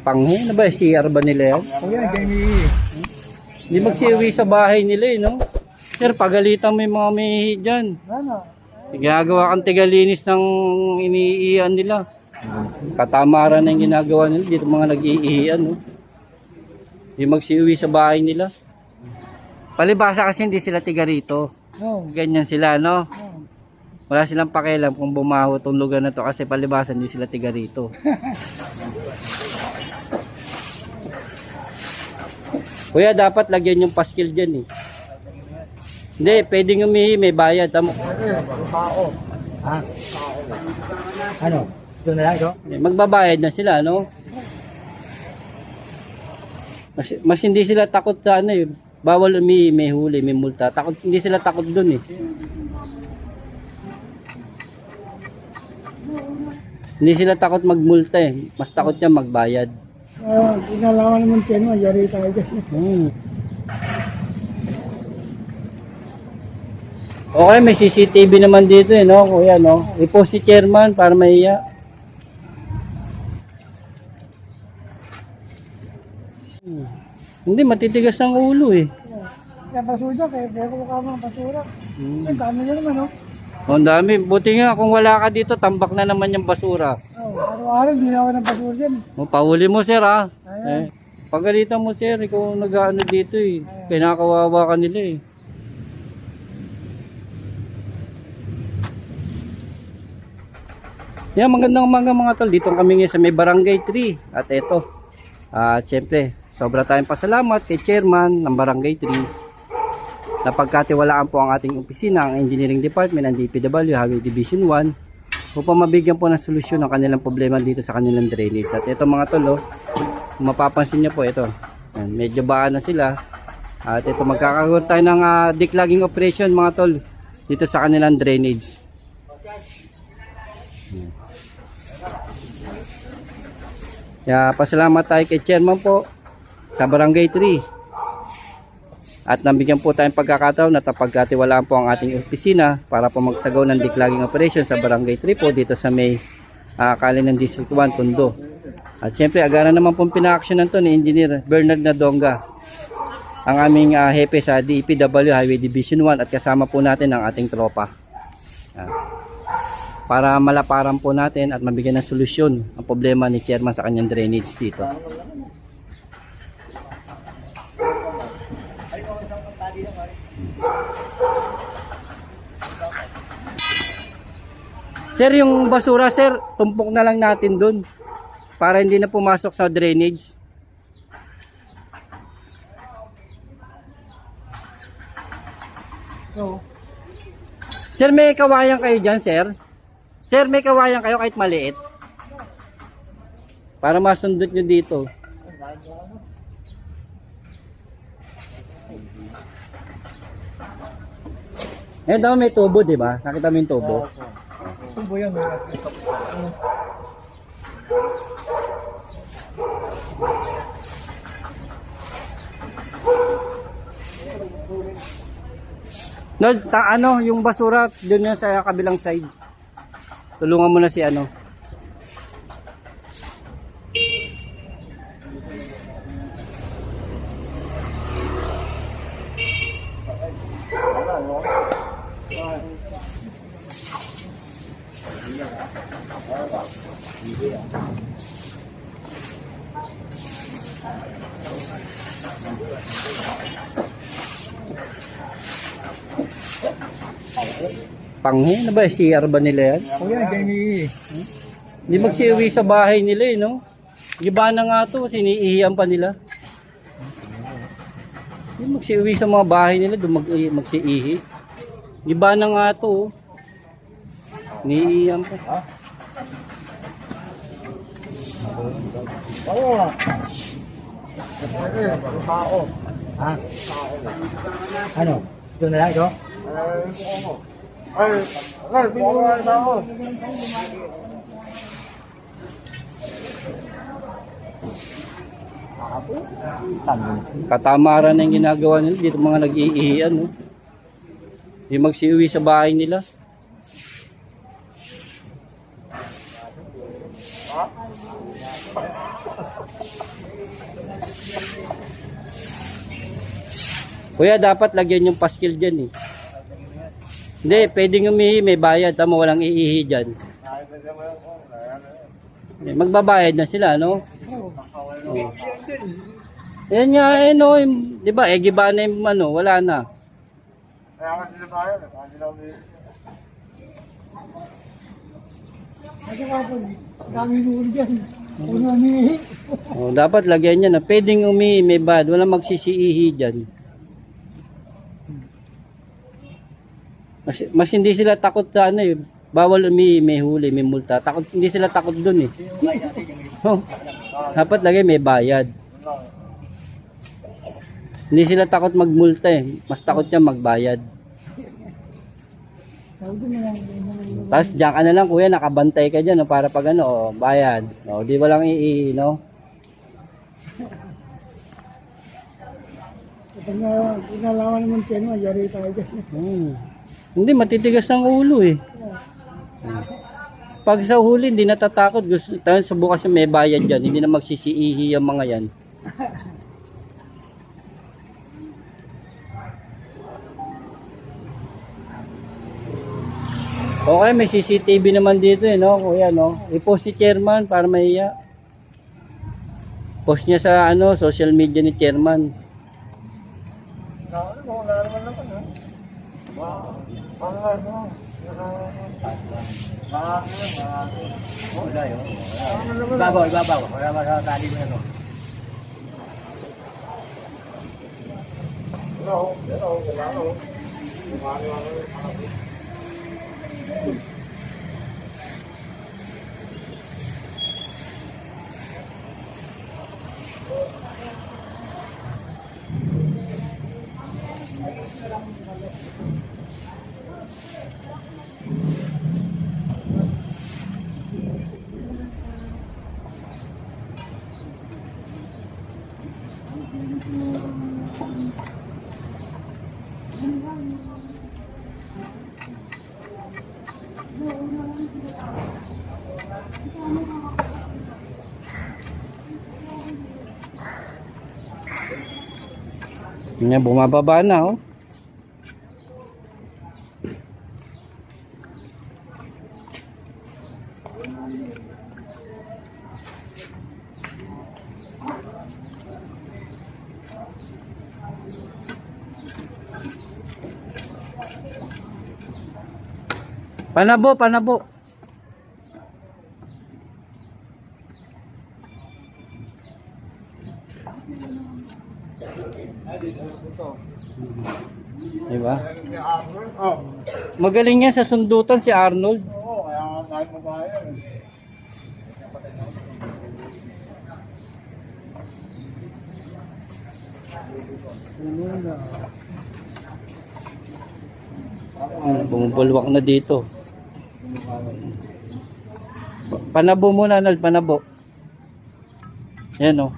Panghe na ba? CR ba nila yan? O yan, Jamie. Hindi magsiuwi sa bahay nila eh, no? Sir, pagalitan mo yung mga umiihi dyan. Ano? Ginagawa kang tigalinis ng iniiyan nila. Katamaran na yung ginagawa nila. Dito mga nag-iiyan, no? Hindi magsiuwi sa bahay nila. Palibasa kasi hindi sila tiga rito. No. Ganyan sila, no? No. Wala silang pakialam kung bumaho itong lugar na to kasi palibasa hindi sila tiga rito. Kuya, dapat lagyan yung paskil dyan eh. Hindi, pwedeng umihi, may bayad. Tamo. Pao. Ha? Ano? Ito na lang ito? Magbabayad na sila, no? Mas hindi sila takot sa ano eh. Bawal umihi, may huli, may multa. Takot, hindi sila takot dun eh. Hindi sila takot magmulta eh. Mas takot niya magbayad. Inalaman naman siya mo, yari tayo dyan. Okay, may CCTV naman dito eh, no? Kuya, no? I-post si chairman para mahiya. Hindi, matitigas ang ulo eh. Kaya basura, kaya ko mukha mga basura. Ang dami na naman, no? Ang dami. Buti nga kung wala ka dito, tambak na naman yung basura. Araw-araw, di na ako ng basura dyan. Pahuli mo, sir, ha? Ayan. Pagalitan mo, sir, ikaw nag-ano dito eh. Kinakawawa ka nila eh. Yan, magandang mga tol. Dito kami ngayon sa may Barangay 3. At eto, syempre, sobra tayong pasalamat kay chairman ng Barangay 3. Napagkatiwalaan po ang ating opisina, ang Engineering Department ng DPW Highway Division 1 upang mabigyan po ng solusyon ang kanilang problema dito sa kanilang drainage. At ito mga tol, kung mapapansin nyo po ito, yan, medyo baan na sila. At ito magkakaroon tayo ng declogging operation mga tol dito sa kanilang drainage. Kaya pasalamat tayo kay chairman po sa Barangay 3. At nabigyan po tayong pagkakataon na napagkatiwalaan po ang ating opisina para po magsagaw ng declogging operation sa Barangay 3 po dito sa may Kalinan District 1, Tondo. At syempre, agaran naman pong pina-actionan to ni Engineer Bernard Nadonga, ang aming hepe sa DPW Highway Division 1 at kasama po natin ang ating tropa. Para malaparan po natin at mabigyan ng solusyon ang problema ni chairman sa kanyang drainage dito. Sir, yung basura, sir, tumpok na lang natin dun para hindi na pumasok sa drainage. So, Sir, may kawayan kayo dyan, sir? Sir, may kawayan kayo kahit maliit? Para masundot nyo dito. Eh, daw may tubo, di ba? Nakita mo yung tubo? tubo yan. No, ano, yung basura doon yan sa kabilang side. Tulungan mo na si ano. Panghe na ba? CR ba nila yan? O yan, Jamie. Hindi magsiuwi sa bahay nila eh, no? Giba na nga to, siniihiyan pa nila. Hindi magsiuwi sa mga bahay nila, doon magsiihi. Giba na nga to, siniihiyan pa. Oo. Pao. Ha? Ano? Ito na lang ito? Katamaran na yung ginagawa nila dito, mga nag-iihian, no? Hindi magsiuwi sa bahay nila. Kuya, dapat lagyan yung paskil dyan eh. Hindi, pwedeng umihi, may bayad. Tama, walang iihi dyan. Eh, magbabayad na sila, no? Oh. Yan nga, eh, no? Di ba, eh, giba na yung ano, wala na. Kasi kapag dami nuri dyan, kung namihi. Oh, dapat lagyan niya na pwedeng umihi, may bayad. Walang magsisiihi dyan. Mas hindi sila takot sa ano eh. Bawal umihi, may huli, may multa. Takot, hindi sila takot dun eh. Oh, dapat lagay may bayad. Hindi sila takot magmulta eh. Mas takot niya magbayad. Tapos diyan ka na lang kuya, nakabantay ka dyan no, para pag ano, oh, bayad. Oh, di walang no? Kapag nalaman naman siya, yari tayo dyan. Hindi, matitigas ang ulo eh. Pag sa huli, hindi natatakot. Gusto, sa bukas yung may bayad dyan. Hindi na magsisiihi yung mga yan. Okay, may CCTV naman dito eh, no? Kuya, no? I-post si chairman para mahiya. Post niya sa ano, social media ni chairman. Ibabaw. Wala masasali mo na to. Yan, bumababa na oh. Panabo. Diba? Magaling yan sa sundutan si Arnold. Oo, kaya nga kahit mabayan. Bumubulwak na dito. Panabo muna, Arnold, panabo. Yan oh.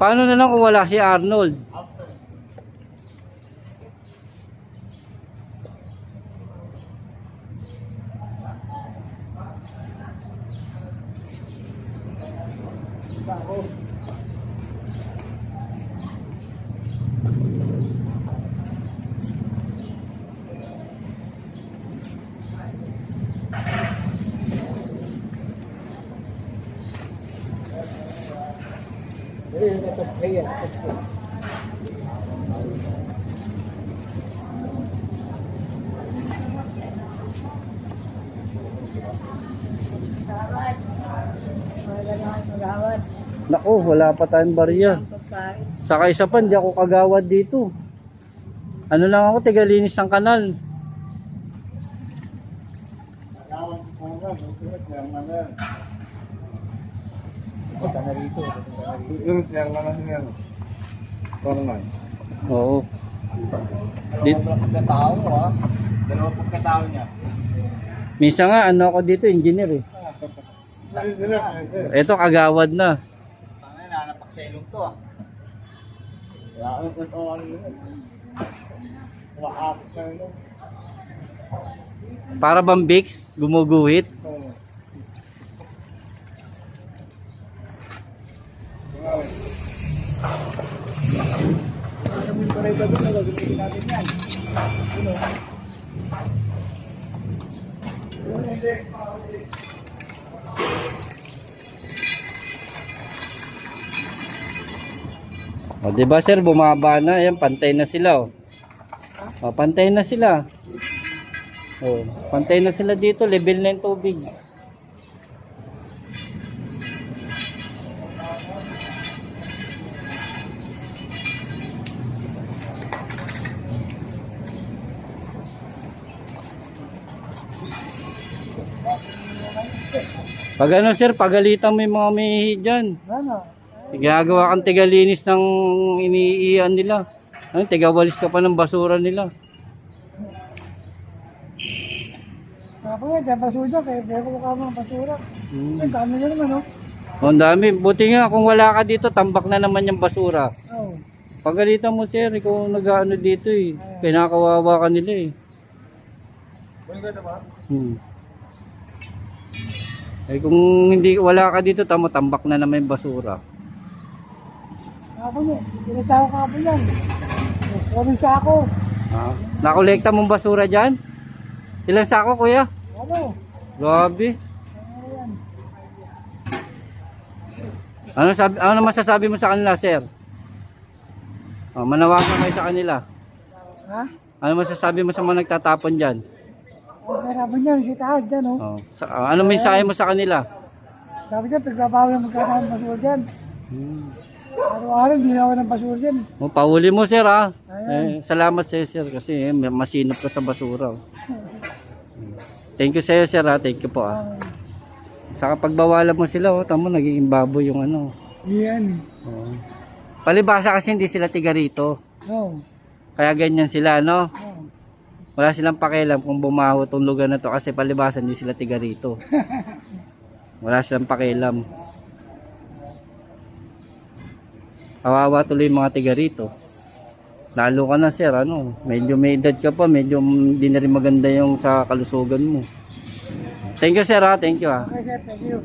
Paano na lang kung wala si Arnold? Naku, wala pa tayong barya. Saka isa pa, hindi ako kagawad dito. Ano lang ako, tigalinis ng kanal. Oo. Dito. Minsan nga, ano ako dito, engineer eh. Ito, kagawad na. Napakselong to ah. Kaya ano ito ano yun? Nakakapit na yun. Para bang Vicks, gumuguhit. Alam mo yung pareda doon, nagagamitin natin yan. Ano? O, di ba sir, bumaba na. Ayan, pantay na sila. O, pantay na sila. O, pantay na sila dito. Level na yung tubig. Pag ano sir, pagalitan mo yung mga umiihi dyan. Ano? Ginagawa kang tigalinis ng iniiyan nila. Ano, tigawalis ka pa ng basura nila. Ako yan, dyan basura, kaya pero ko ka mga basura. Ang dami na naman, oh. Ang dami. Buti nga kung wala ka dito, tambak na naman yung basura. Oh. Pagalitan mo sir, ikaw nag-ano dito eh. Kinakawawa ka nila eh. Eh kung hindi wala ka dito, tambak na naman yung basura. Ako niya, pinatawa ka po yan. Kaming ka ako. Ah, nakolekta mong basura dyan? Ilang sako kuya? Ano? Grabe. Ano yan? Ano masasabi mo sa kanila sir? Oh, manawagan kayo sa kanila. Ha? Ano masasabi mo sa mga nagtatapon dyan? Ang karaban yan, si taas dyan, oh. Oh, ano mensahe mo sa kanila? Sabi dyan, pagkabawal na magkakaroon ng basura dyan. Araw-araw, hindi na ako ng basura dyan. Oh, pauli mo sir ha. Ayan. Salamat sa sir kasi masinop ka sa basura. Thank you sa sir ha. Thank you po ha. Saka pagbawalan mo sila, oh, tamo naging baboy yung ano. Yan. Oh. Palibasa kasi hindi sila tiga rito. Oh. Kaya ganyan sila, no? Oh. Wala silang pakialam kung bumaho tong lugar na to kasi palibasa hindi sila tiga rito. Wala silang pakialam. Kawawa tuloy yung mga tiga rito. Lalo ka na sir, ano, medyo may edad ka pa, medyo hindi na rin maganda yung sa kalusugan mo. Thank you sir ha, thank you ha. Okay, sir, thank you.